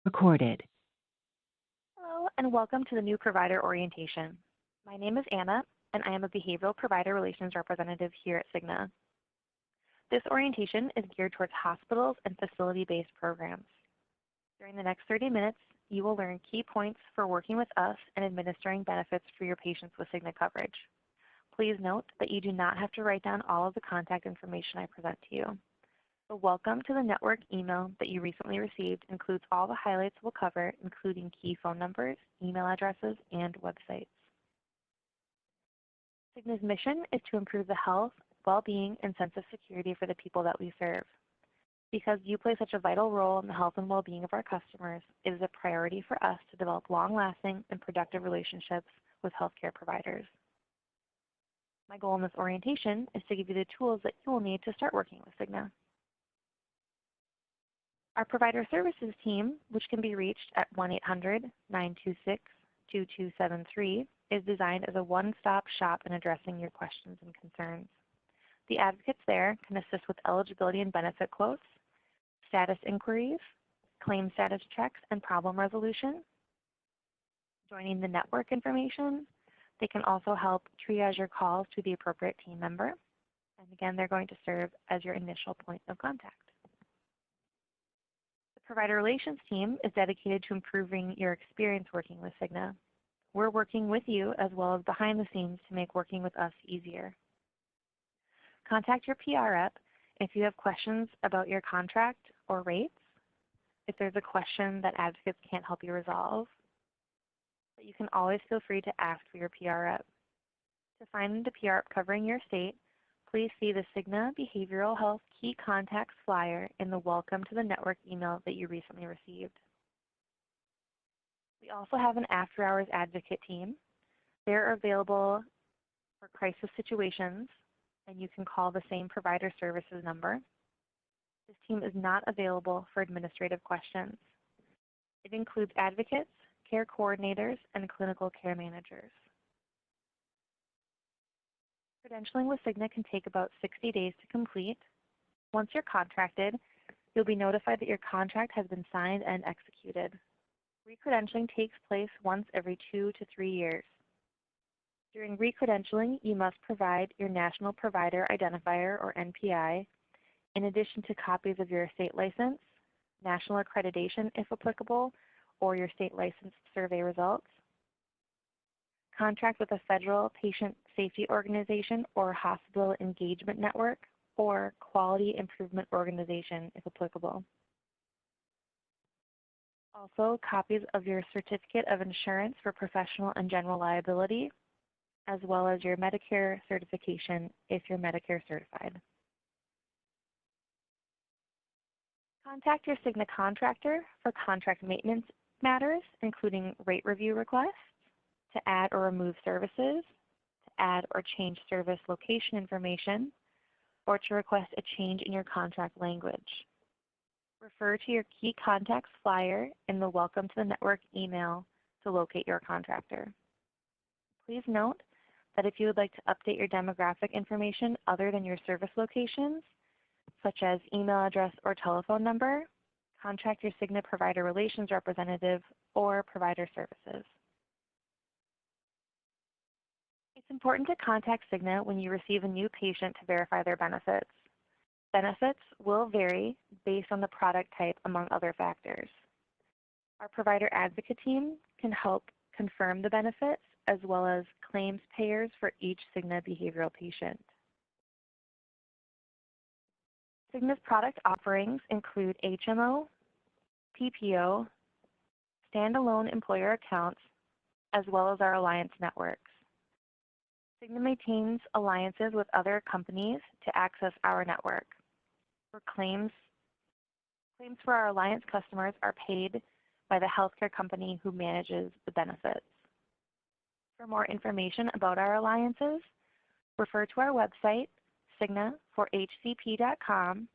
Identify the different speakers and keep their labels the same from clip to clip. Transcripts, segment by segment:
Speaker 1: Recorded.
Speaker 2: Hello, and welcome to the new provider orientation. My name is Anna, and I am a behavioral provider relations representative here at Cigna. This orientation is geared towards hospitals and facility-based programs. During the next 30 minutes, you will learn key points for working with us and administering benefits for your patients with Cigna coverage. Please note that you do not have to write down all of the contact information I present to you. The welcome to the network email that you recently received includes all the highlights we'll cover, including key phone numbers, email addresses, and websites. Cigna's mission is to improve the health, well-being, and sense of security for the people that we serve. Because you play such a vital role in the health and well-being of our customers, it is a priority for us to develop long-lasting and productive relationships with healthcare providers. My goal in this orientation is to give you the tools that you will need to start working with Cigna. Our provider services team, which can be reached at 1-800-926-2273, is designed as a one-stop shop in addressing your questions and concerns. The advocates there can assist with eligibility and benefit quotes, status inquiries, claim status checks, and problem resolution. Joining the network information, they can also help triage your calls to the appropriate team member. And again, they're going to serve as your initial point of contact. The provider relations team is dedicated to improving your experience working with Cigna. We're working with you as well as behind the scenes to make working with us easier. Contact your PR rep if you have questions about your contract or rates, if there's a question that advocates can't help you resolve. But you can always feel free to ask for your PR rep. To find the PR rep covering your state, please see the Cigna Behavioral Health Key Contacts flyer in the Welcome to the Network email that you recently received. We also have an after-hours advocate team. They're available for crisis situations, and you can call the same provider services number. This team is not available for administrative questions. It includes advocates, care coordinators, and clinical care managers. Credentialing with Cigna can take about 60 days to complete. Once you're contracted, you'll be notified that your contract has been signed and executed. Recredentialing takes place once every 2 to 3 years. During recredentialing, you must provide your National Provider Identifier, or NPI, in addition to copies of your state license, national accreditation if applicable, or your state license survey results. Contract with a federal patient safety organization or hospital engagement network, or quality improvement organization if applicable. Also, copies of your certificate of insurance for professional and general liability, as well as your Medicare certification if you're Medicare certified. Contact your Cigna contractor for contract maintenance matters, including rate review requests, to add or remove services, to add or change service location information, or to request a change in your contract language. Refer to your key contacts flyer in the Welcome to the Network email to locate your contractor. Please note that if you would like to update your demographic information other than your service locations, such as email address or telephone number, contact your Cigna Provider Relations representative or provider services. It's important to contact Cigna when you receive a new patient to verify their benefits. Benefits will vary based on the product type, among other factors. Our provider advocate team can help confirm the benefits as well as claims payers for each Cigna behavioral patient. Cigna's product offerings include HMO, PPO, standalone employer accounts, as well as our alliance networks. Cigna maintains alliances with other companies to access our network. For claims for our alliance customers are paid by the healthcare company who manages the benefits. For more information about our alliances, refer to our website, cignaforhcp.com.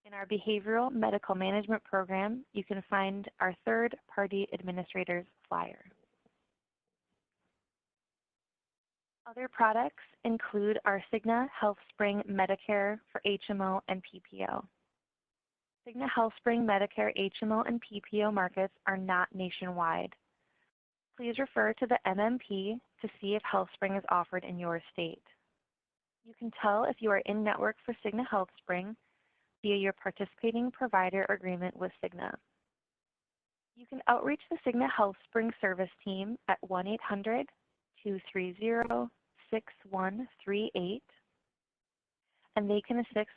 Speaker 2: In our Behavioral Medical Management Program, you can find our third-party administrators flyer. Other products include our Cigna HealthSpring Medicare for HMO and PPO. Cigna HealthSpring Medicare HMO and PPO markets are not nationwide. Please refer to the MMP to see if HealthSpring is offered in your state. You can tell if you are in network for Cigna HealthSpring via your participating provider agreement with Cigna. You can outreach the Cigna HealthSpring service team at 1-800-230-6138, and they can assist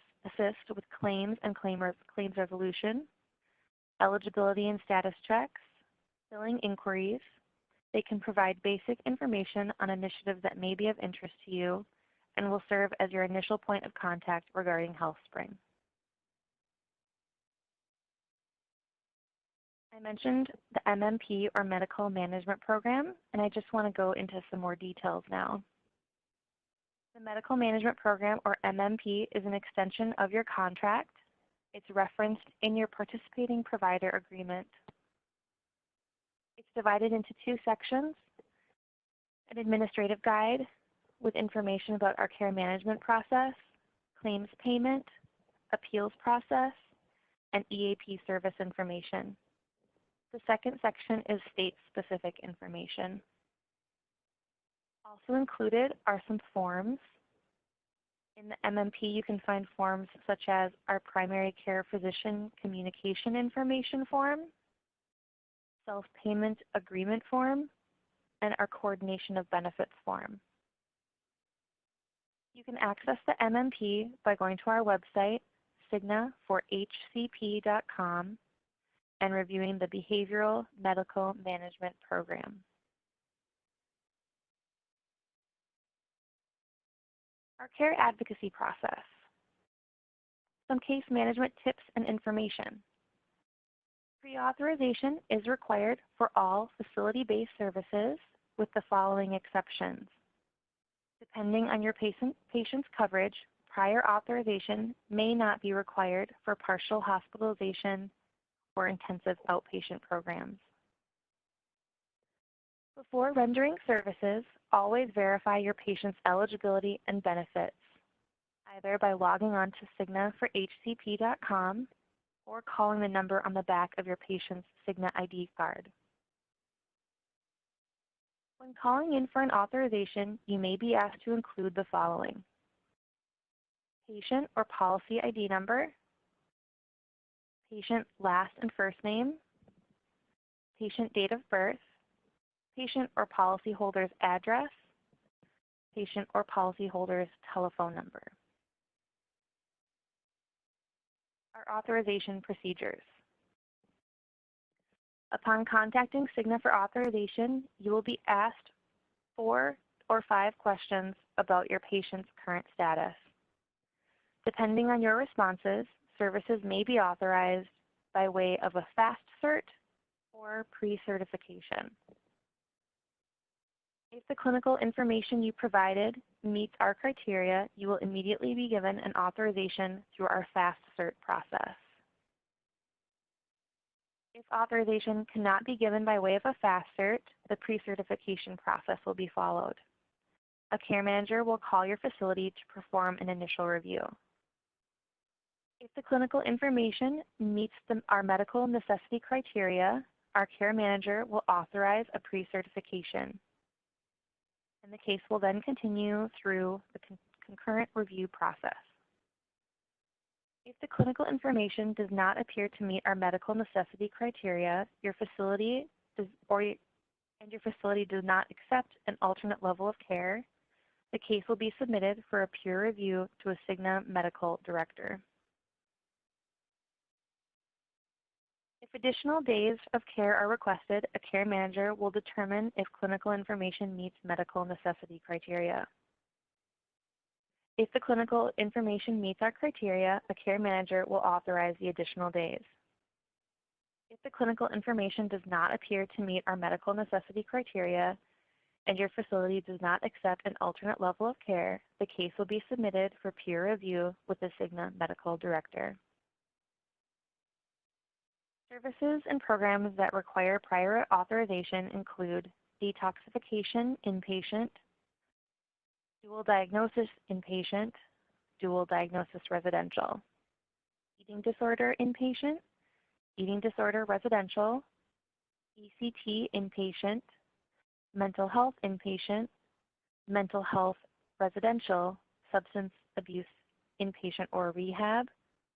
Speaker 2: with claims and claims resolution, eligibility and status checks, billing inquiries. They can provide basic information on initiatives that may be of interest to you and will serve as your initial point of contact regarding HealthSpring. I mentioned the MMP or Medical Management Program, and I just want to go into some more details now. The Medical Management Program, or MMP, is an extension of your contract. It's referenced in your participating provider agreement. It's divided into two sections: an administrative guide with information about our care management process, claims payment, appeals process, and EAP service information. The second section is state-specific information. Also included are some forms. In the MMP, you can find forms such as our primary care physician communication information form, self-payment agreement form, and our coordination of benefits form. You can access the MMP by going to our website, cignaforhcp.com, and reviewing the Behavioral Medical Management Program. Our care advocacy process. Some case management tips and information. Pre-authorization is required for all facility-based services with the following exceptions. Depending on your patient's coverage, prior authorization may not be required for partial hospitalization or intensive outpatient programs. Before rendering services, always verify your patient's eligibility and benefits, either by logging on to cignaforhcp.com or calling the number on the back of your patient's Cigna ID card. When calling in for an authorization, you may be asked to include the following: patient or policy ID number, patient last and first name, patient date of birth, patient or policyholder's address, patient or policyholder's telephone number. Our authorization procedures. Upon contacting Cigna for authorization, you will be asked 4 or 5 questions about your patient's current status. Depending on your responses, services may be authorized by way of a fast cert or pre-certification. If the clinical information you provided meets our criteria, you will immediately be given an authorization through our fast cert process. If authorization cannot be given by way of a fast cert, the pre-certification process will be followed. A care manager will call your facility to perform an initial review. If the clinical information meets our medical necessity criteria, our care manager will authorize a pre-certification, and the case will then continue through the concurrent review process. If the clinical information does not appear to meet our medical necessity criteria, your facility does not accept an alternate level of care, the case will be submitted for a peer review to a Cigna medical director. If additional days of care are requested, a care manager will determine if clinical information meets medical necessity criteria. If the clinical information meets our criteria, a care manager will authorize the additional days. If the clinical information does not appear to meet our medical necessity criteria and your facility does not accept an alternate level of care, the case will be submitted for peer review with the Cigna medical director. Services and programs that require prior authorization include detoxification inpatient, dual diagnosis inpatient, dual diagnosis residential, eating disorder inpatient, eating disorder residential, ECT inpatient, mental health inpatient, mental health residential, substance abuse inpatient or rehab,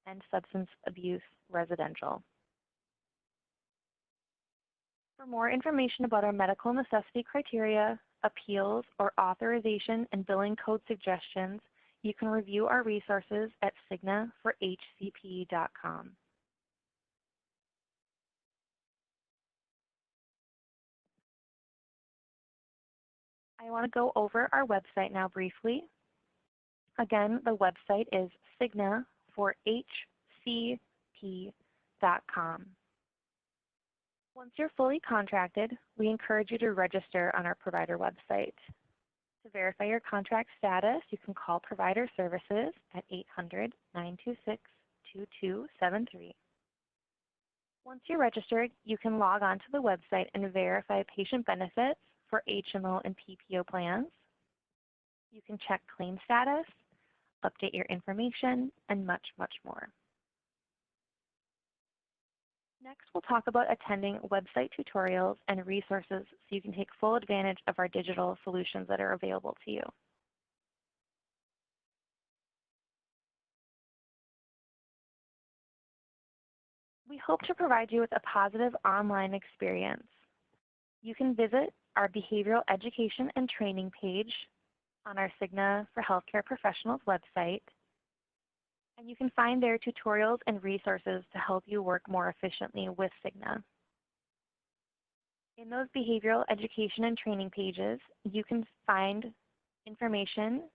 Speaker 2: and substance abuse residential. For more information about our medical necessity criteria, appeals, or authorization and billing code suggestions, you can review our resources at cignaforhcp.com. I want to go over our website now briefly. Again, the website is cignaforhcp.com. Once you're fully contracted, we encourage you to register on our provider website. To verify your contract status, you can call Provider Services at 800-926-2273. Once you're registered, you can log on to the website and verify patient benefits for HMO and PPO plans. You can check claim status, update your information, and much, much more. Next, we'll talk about attending website tutorials and resources so you can take full advantage of our digital solutions that are available to you. We hope to provide you with a positive online experience. You can visit our behavioral education and training page on our Cigna for Healthcare Professionals website, and you can find there tutorials and resources to help you work more efficiently with Cigna. In those behavioral education and training pages, you can find information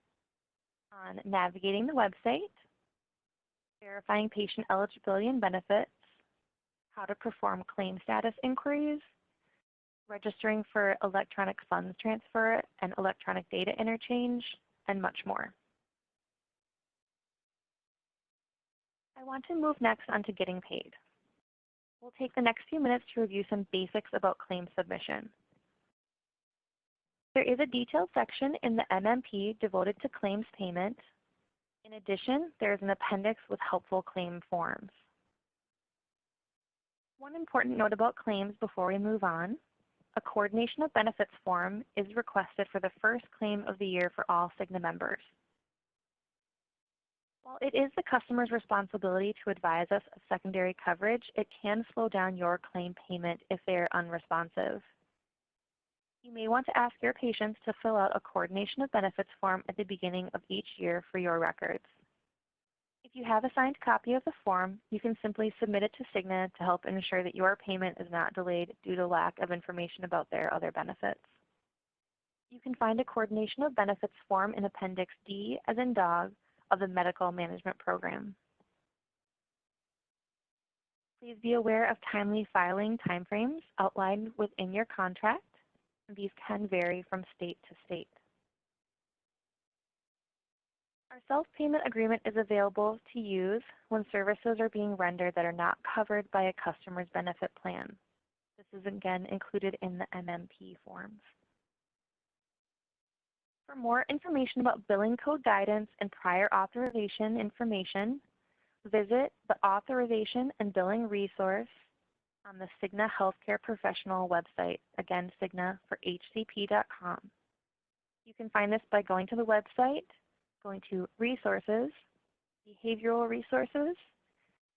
Speaker 2: on navigating the website, verifying patient eligibility and benefits, how to perform claim status inquiries, registering for electronic funds transfer and electronic data interchange, and much more. I want to move next on to getting paid. We'll take the next few minutes to review some basics about claim submission. There is a detailed section in the MMP devoted to claims payment. In addition, there is an appendix with helpful claim forms. One important note about claims before we move on: a coordination of benefits form is requested for the first claim of the year for all Cigna members. While it is the customer's responsibility to advise us of secondary coverage, it can slow down your claim payment if they are unresponsive. You may want to ask your patients to fill out a coordination of benefits form at the beginning of each year for your records. If you have a signed copy of the form, you can simply submit it to Cigna to help ensure that your payment is not delayed due to lack of information about their other benefits. You can find a coordination of benefits form in Appendix D, as in dog, of the Medical Management Program. Please be aware of timely filing timeframes outlined within your contract. These can vary from state to state. Our self-payment agreement is available to use when services are being rendered that are not covered by a customer's benefit plan. This is again included in the MMP forms. For more information about billing code guidance and prior authorization information, visit the Authorization and Billing resource on the Cigna Healthcare Professional website, again, cignaforhcp.com. You can find this by going to the website, going to Resources, Behavioral Resources,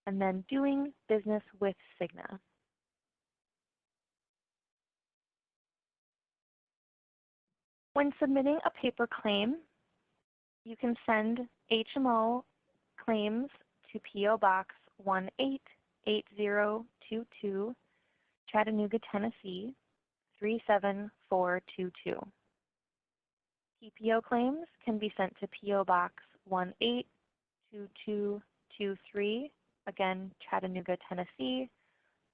Speaker 2: and then Doing Business with Cigna. When submitting a paper claim, you can send HMO claims to P.O. Box 188022, Chattanooga, Tennessee 37422. PPO claims can be sent to P.O. Box 182223, again, Chattanooga, Tennessee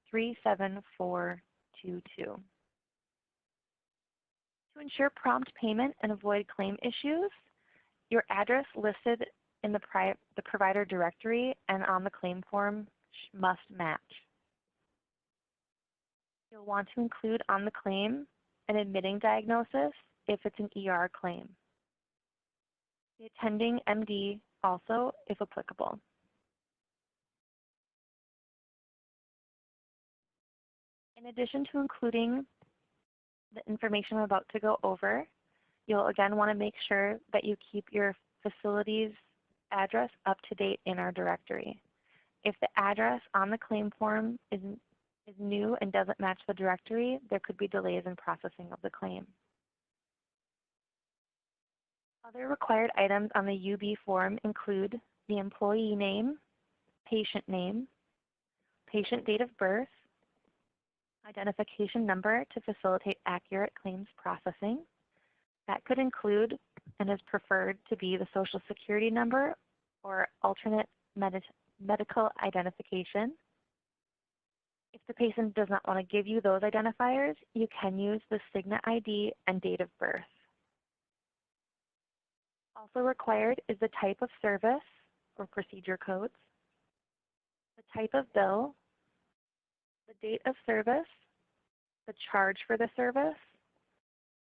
Speaker 2: 37422. To ensure prompt payment and avoid claim issues, your address listed in the provider directory and on the claim form must match. You'll want to include on the claim an admitting diagnosis if it's an ER claim. The attending MD also, if applicable. In addition to including the information I'm about to go over, you'll again want to make sure that you keep your facility's address up to date in our directory. If the address on the claim form is new and doesn't match the directory, there could be delays in processing of the claim. Other required items on the UB form include the employee name, patient date of birth, identification number to facilitate accurate claims processing. That could include and is preferred to be the Social Security number or alternate medical identification. If the patient does not want to give you those identifiers, you can use the Cigna ID and date of birth. Also required is the type of service or procedure codes, the type of bill, the date of service, the charge for the service,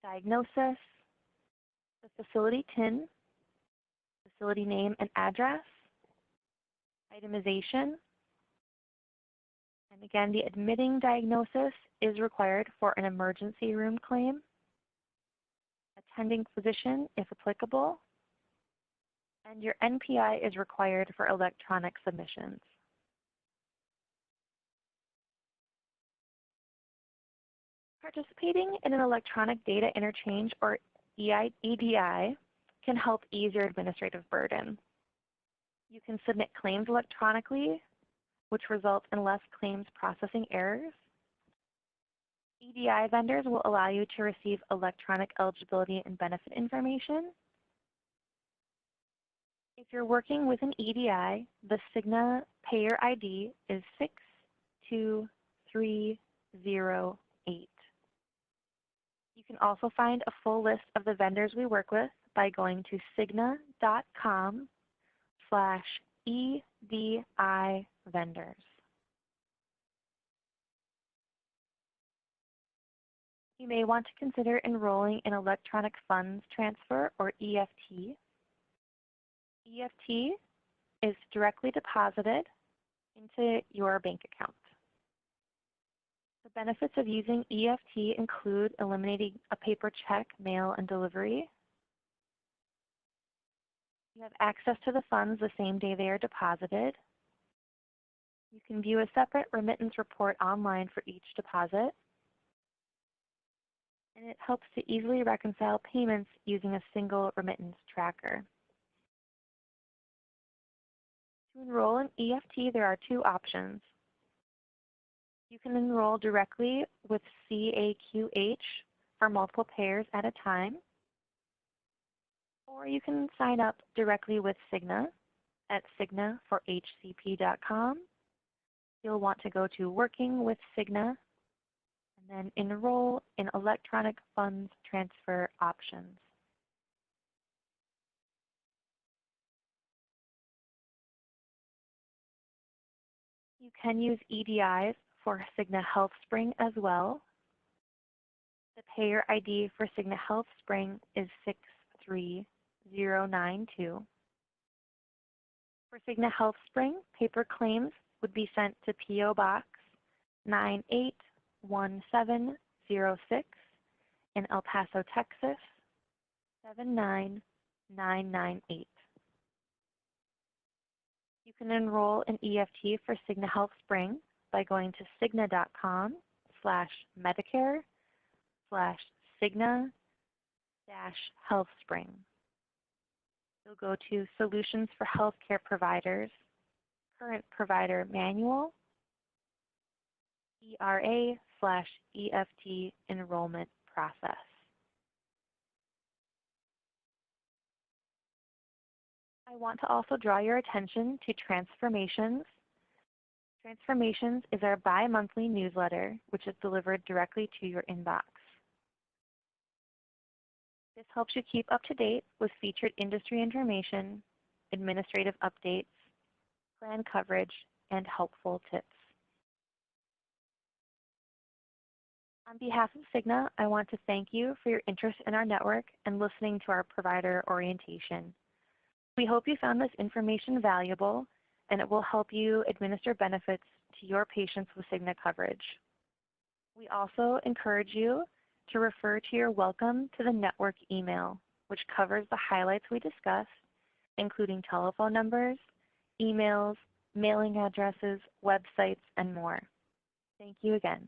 Speaker 2: diagnosis, the facility TIN, facility name and address, itemization, and again, the admitting diagnosis is required for an emergency room claim, attending physician if applicable, and your NPI is required for electronic submissions. Participating in an electronic data interchange or EDI can help ease your administrative burden. You can submit claims electronically, which results in less claims processing errors. EDI vendors will allow you to receive electronic eligibility and benefit information. If you're working with an EDI, the Cigna payer ID is 62308. You can also find a full list of the vendors we work with by going to cigna.com/EDI vendors. You may want to consider enrolling in electronic funds transfer or EFT. EFT is directly deposited into your bank account. The benefits of using EFT include eliminating a paper check, mail, and delivery. You have access to the funds the same day they are deposited. You can view a separate remittance report online for each deposit. And it helps to easily reconcile payments using a single remittance tracker. To enroll in EFT, there are two options. You can enroll directly with CAQH for multiple payers at a time, or you can sign up directly with Cigna at cignaforhcp.com. You'll want to go to Working with Cigna and then enroll in electronic funds transfer options. You can use EDIs for Cigna HealthSpring as well. The payer ID for Cigna HealthSpring is 63092. For Cigna HealthSpring, paper claims would be sent to P.O. Box 981706 in El Paso, Texas 79998. You can enroll in EFT for Cigna HealthSpring by going to cigna.com/medicare/Cigna-HealthSpring. You'll go to Solutions for Healthcare Providers, Current Provider Manual, ERA/EFT Enrollment Process. I want to also draw your attention to Transformations. Transformations is our bi-monthly newsletter, which is delivered directly to your inbox. This helps you keep up to date with featured industry information, administrative updates, plan coverage, and helpful tips. On behalf of Cigna, I want to thank you for your interest in our network and listening to our provider orientation. We hope you found this information valuable and it will help you administer benefits to your patients with Cigna coverage. We also encourage you to refer to your Welcome to the Network email, which covers the highlights we discussed, including telephone numbers, emails, mailing addresses, websites, and more. Thank you again.